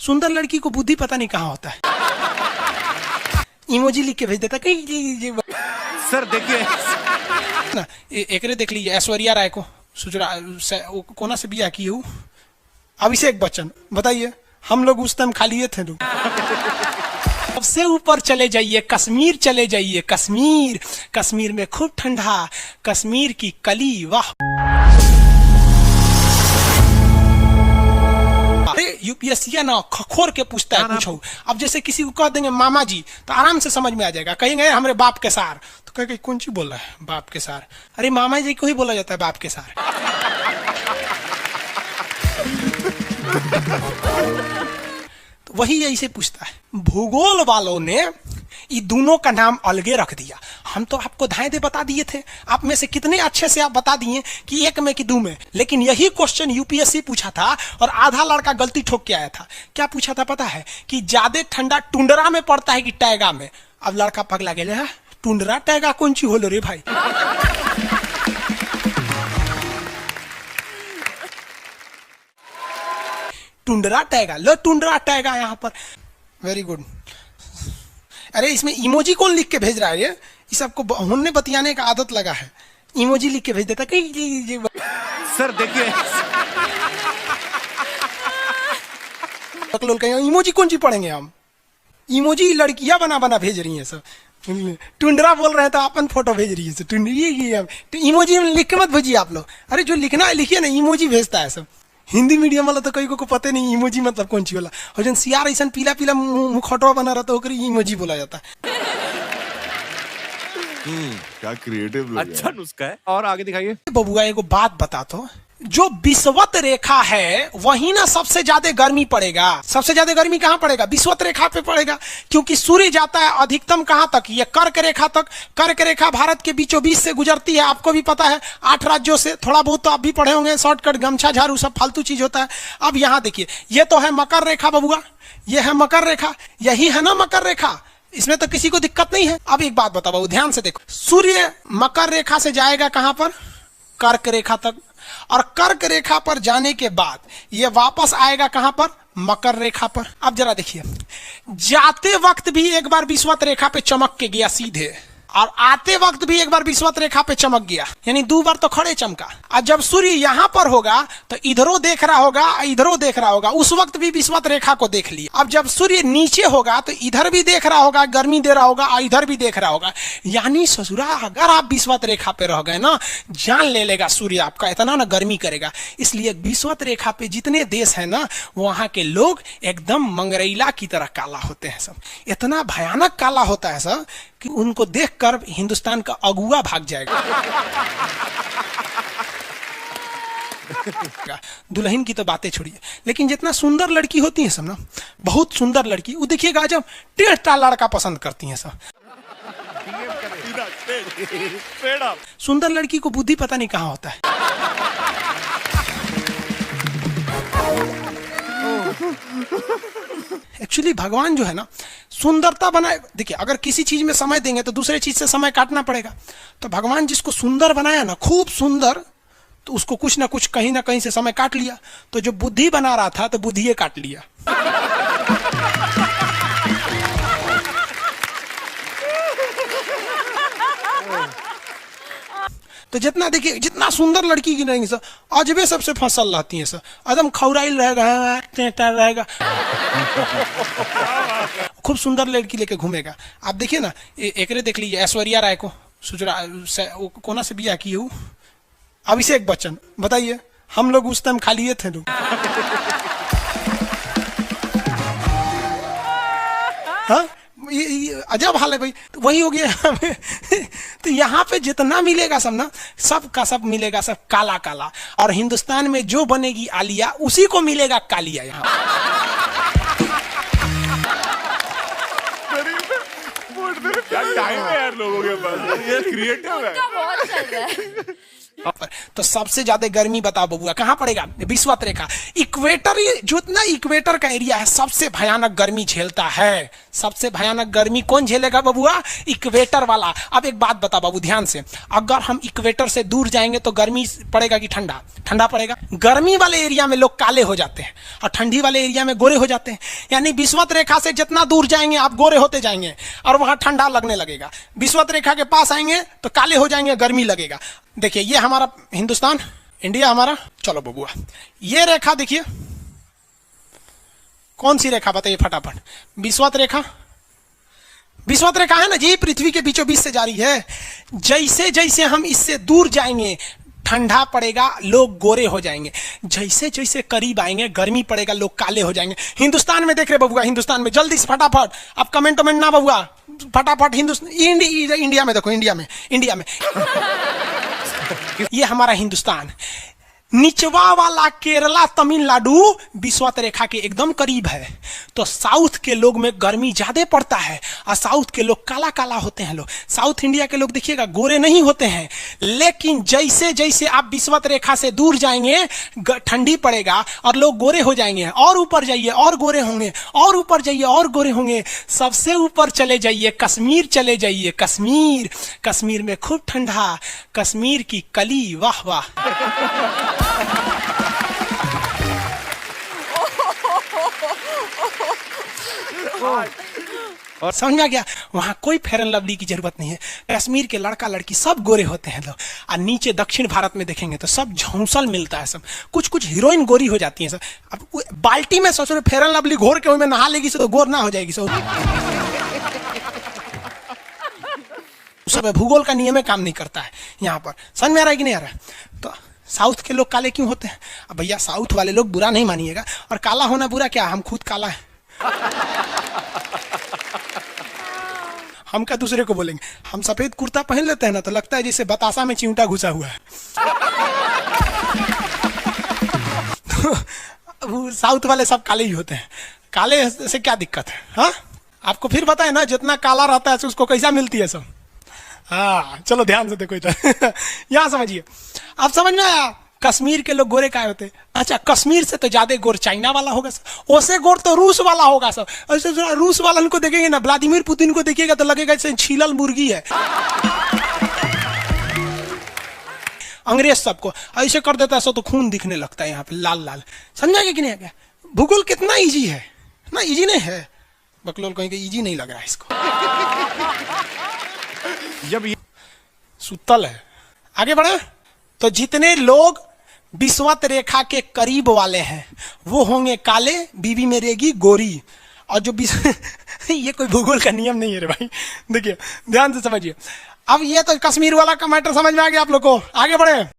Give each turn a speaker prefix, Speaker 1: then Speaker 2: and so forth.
Speaker 1: सुंदर लड़की को बुद्धि पता नहीं कहाँ होता है। इमोजी लिख के भेज देता कहीं।
Speaker 2: सर देखिए
Speaker 1: ना एकरे देख लीजिए, ऐश्वर्या राय को कोना से बिया की हूँ, अभिषेक बच्चन, बताइए हम लोग उस टाइम खाली थे लोग। सबसे ऊपर चले जाइए, कश्मीर चले जाइए, कश्मीर, कश्मीर में खूब ठंडा, कश्मीर की कली, वाह। अरे यूपीएससी ना खखोर के पूछता है पूछो। अब जैसे किसी को कह देंगे मामा जी तो आराम से समझ में आ जाएगा। कहेंगे हमारे बाप के सार, तो कहेंगे कौन सी बोल रहा है बाप के सार? अरे मामा जी को ही बोला जाता है बाप के सार। तो वही ऐसे पूछता है। भूगोल वालों ने ये दोनों का नाम अलगे रख दिया। हम तो आपको धाए दे बता दिए थे, आप में से कितने अच्छे से आप बता दिए कि एक में कि दो में। लेकिन यही क्वेश्चन यूपीएससी पूछा था और आधा लड़का गलती ठोक के आया था। क्या पूछा था पता है? कि ज्यादा ठंडा टुंडरा में पड़ता है कि टैगा में। अब लड़का पगला गया, टुंडरा टैगा कौन सी होलो रे भाई? टुंडरा टैगा, लो टुंडरा टैगा यहाँ पर। Very good. अरे इसमें इमोजी कौन लिख के भेज रहा है? ये सबको होने बतियाने का आदत लगा है, इमोजी लिख के भेज देता कहीं।
Speaker 2: सर देखिए
Speaker 1: इमोजी कौन सी पढ़ेंगे हम? इमोजी लड़कियां बना बना भेज रही हैं सब। टुंडरा बोल रहे हैं तो अपन फोटो भेज रही है सब। इमोजी लिख के मत भेजिए आप लोग। अरे जो लिखना है लिखिए ना, इमोजी भेजता है सब। हिंदी मीडियम वाला तो कई को पता नहीं इमोजी मतलब कौन सी वाला। और जन सियार ऐसा पीला पीला मुखटवा बना रहा तो इमोजी बोला जाता है।
Speaker 3: क्या क्रिएटिव लोग
Speaker 2: अच्छा नुस्खा है। और आगे दिखाइए।
Speaker 1: बबुआ एगो बात बता तो, जो विषुवत रेखा है वही ना सबसे ज्यादा गर्मी पड़ेगा। सबसे ज्यादा गर्मी कहाँ पड़ेगा? विषुवत रेखा पे पड़ेगा, क्योंकि सूर्य जाता है अधिकतम कहाँ तक? ये कर्क रेखा तक। कर्क रेखा भारत के बीचों बीच से गुजरती है, आपको भी पता है, 8 राज्यों से। थोड़ा बहुत तो आप भी पढ़े होंगे, शॉर्टकट गमछा झाड़ू सब फालतू चीज होता है। अब यहाँ देखिए, ये तो है मकर रेखा बबुआ, ये है मकर रेखा, यही है ना मकर रेखा। इसमें तो किसी को दिक्कत नहीं है। अब एक बात बताओ बाबू, ध्यान से देखो, सूर्य मकर रेखा से जाएगा कहां पर? कर्क रेखा तक। और कर्क रेखा पर जाने के बाद ये वापस आएगा कहां पर? मकर रेखा पर। अब जरा देखिए, जाते वक्त भी एक बार विषुवत रेखा पे चमक के गया सीधे, और आते वक्त भी एक बार विषुवत रेखा पे चमक गया, यानी 2 बार तो खड़े चमका। और जब सूर्य यहां पर होगा तो इधरों देख रहा होगा, इधरों देख रहा होगा, उस वक्त भी विषुवत रेखा को देख लिया। अब जब सूर्य नीचे होगा तो इधर भी देख रहा होगा, गर्मी दे रहा होगा, और इधर भी देख रहा होगा। यानी ससुरा अगर आप विषुवत रेखा पे रह गए ना, जान ले लेगा सूर्य आपका, इतना ना गर्मी करेगा। इसलिए विषुवत रेखा पे जितने देश है ना, वहां के लोग एकदम मंगरैला की तरह काला होते हैं सब। इतना भयानक काला होता है सब कि उनको देखकर हिंदुस्तान का अगुआ भाग जाएगा। दुल्हन की तो बातें छोड़िए, लेकिन जितना सुंदर लड़की होती है सब ना, बहुत सुंदर लड़की, वो देखिएगा जब टेढ़ा लड़का पसंद करती हैं सब। सुंदर लड़की को बुद्धि पता नहीं कहाँ होता है। एक्चुअली भगवान जो है ना, सुंदरता बनाए। देखिए, अगर किसी चीज में समय देंगे तो दूसरे चीज से समय काटना पड़ेगा। तो भगवान जिसको सुंदर बनाया ना, खूब सुंदर, तो उसको कुछ ना कुछ कहीं ना कहीं से समय काट लिया। तो जो बुद्धि बना रहा था तो बुद्धि काट लिया। तो जितना देखिए, जितना सुंदर लड़की की रहेंगी सर, अजबे सबसे फसल रहती है सर, एकदम खौराइल रहेगा, खूब सुंदर लड़की लेके घूमेगा। आप देखिए ना, एकरे देख लीजिए, ऐश्वर्या राय को कोना से बिया की हूँ, अभिषेक बच्चन, बताइए हम लोग उस टाइम खाली थे लोग। हाँ, ये अजब हाल है भाई। तो वही हो गया। तो यहाँ पे जितना मिलेगा सब ना, सब का सब मिलेगा, सब काला काला। और हिंदुस्तान में जो बनेगी आलिया, उसी को मिलेगा कालिया। यहाँ
Speaker 3: क्या टाइम है यार लोगों के पास, ये क्रिएटिव है।
Speaker 4: बहुत चल रहा है।
Speaker 1: तो सबसे ज्यादा गर्मी बताओ बबुआ कहां पड़ेगा? विषुवत रेखा। इक्वेटर, जितना इक्वेटर का एरिया है सबसे भयानक गर्मी झेलता है। सबसे भयानक गर्मी कौन झेलेगा बबुआ? इक्वेटर वाला। अब एक बात बता बाबू ध्यान से, अगर हम इक्वेटर से दूर जाएंगे तो गर्मी पड़ेगा कि ठंडा? ठंडा पड़ेगा। गर्मी वाले एरिया में लोग काले हो जाते हैं और ठंडी वाले एरिया में गोरे हो जाते हैं। यानी विषुवत रेखा से जितना दूर जाएंगे आप गोरे होते जाएंगे और वहां ठंडा लगने लगेगा। विषुवत रेखा के पास आएंगे तो काले हो जाएंगे, गर्मी लगेगा। देखिए ये हमारा हिंदुस्तान, इंडिया हमारा। चलो बबुआ ये रेखा देखिए, कौन सी रेखा बताइए फटाफट? विषुवत रेखा। विषुवत रेखा है ना जी, पृथ्वी के बीचों बीच से जारी है। जैसे जैसे हम इससे दूर जाएंगे ठंडा पड़ेगा, लोग गोरे हो जाएंगे। जैसे जैसे करीब आएंगे गर्मी पड़ेगा, लोग काले हो जाएंगे। हिंदुस्तान में देख रहे बबुआ, हिंदुस्तान में जल्दी से फटाफट, अब कमेंट वमेंट ना बबुआ, फटाफट हिंदुस्तान, इंडिया में देखो, इंडिया में ये हमारा हिंदुस्तान। निचवा वाला केरला, तमिलनाडु विषुवत रेखा के एकदम करीब है। तो साउथ के लोग में गर्मी ज्यादा पड़ता है और साउथ के लोग काला काला होते हैं। लोग साउथ इंडिया के लोग देखिएगा गोरे नहीं होते हैं। लेकिन जैसे जैसे आप विषुवत रेखा से दूर जाएंगे ठंडी पड़ेगा और लोग गोरे हो जाएंगे। और ऊपर जाइए और गोरे होंगे, और ऊपर जाइए और गोरे होंगे। सबसे ऊपर चले जाइए, कश्मीर चले जाइए। कश्मीर, कश्मीर में खूब ठंडा, कश्मीर की कली, वाह वाह। और समझ में आ गया? वहां कोई फेयर एंड लवली की जरूरत नहीं है। कश्मीर के लड़का लड़की सब गोरे होते हैं लोग। और नीचे दक्षिण भारत में देखेंगे तो सब झौंसल मिलता है, सब कुछ कुछ हीरोइन गोरी हो जाती हैं सब। अब बाल्टी में सोच रहे फेयर एंड लवली घोर के नहा लेगी तो गोर ना हो जाएगी सब। सब भूगोल का नियम काम नहीं करता है यहाँ पर। समझ में आ रहा है कि नहीं आ रहा है? तो साउथ के लोग काले क्यों होते हैं? अब भैया साउथ वाले लोग बुरा नहीं मानिएगा, और काला होना बुरा क्या? हम खुद काला है। हम क्या दूसरे को बोलेंगे? हम सफेद कुर्ता पहन लेते हैं ना तो लगता है जैसे बतासा में चिमटा घुसा हुआ है। तो साउथ वाले सब काले ही होते हैं। काले से क्या दिक्कत है? हाँ आपको फिर बताए ना, जितना काला रहता है उसको कैसा मिलती है सब। हाँ चलो ध्यान से देखो इधर। यहाँ समझिए, आप समझ में आया? कश्मीर के लोग गोरे काय होते? अच्छा कश्मीर से तो ज्यादा गोर चाइना वाला होगा सर, ओसे गोर तो रूस वाला होगा सर। ऐसे रूस वाला को देखेंगे ना, व्लादिमीर पुतिन को देखिएगा तो लगेगा जैसे छीलल मुर्गी है। अंग्रेज सबको ऐसे कर देता है सो तो खून दिखने लगता है यहाँ पे लाल लाल। समझा कि नहीं? क्या भूगोल कितना इजी है ना? इजी नहीं है, बकलोल कहेंगे इजी नहीं लग रहा है इसको।
Speaker 2: जब ये
Speaker 1: सुतल है। आगे बढ़े तो जितने लोग विषुवत रेखा के करीब वाले हैं वो होंगे काले, बीवी में रहेगी गोरी। और जो ये कोई भूगोल का नियम नहीं है रे भाई, देखिए ध्यान से समझिए। अब ये तो कश्मीर वाला का मैटर समझ में आ गया आप लोग को। आगे बढ़े।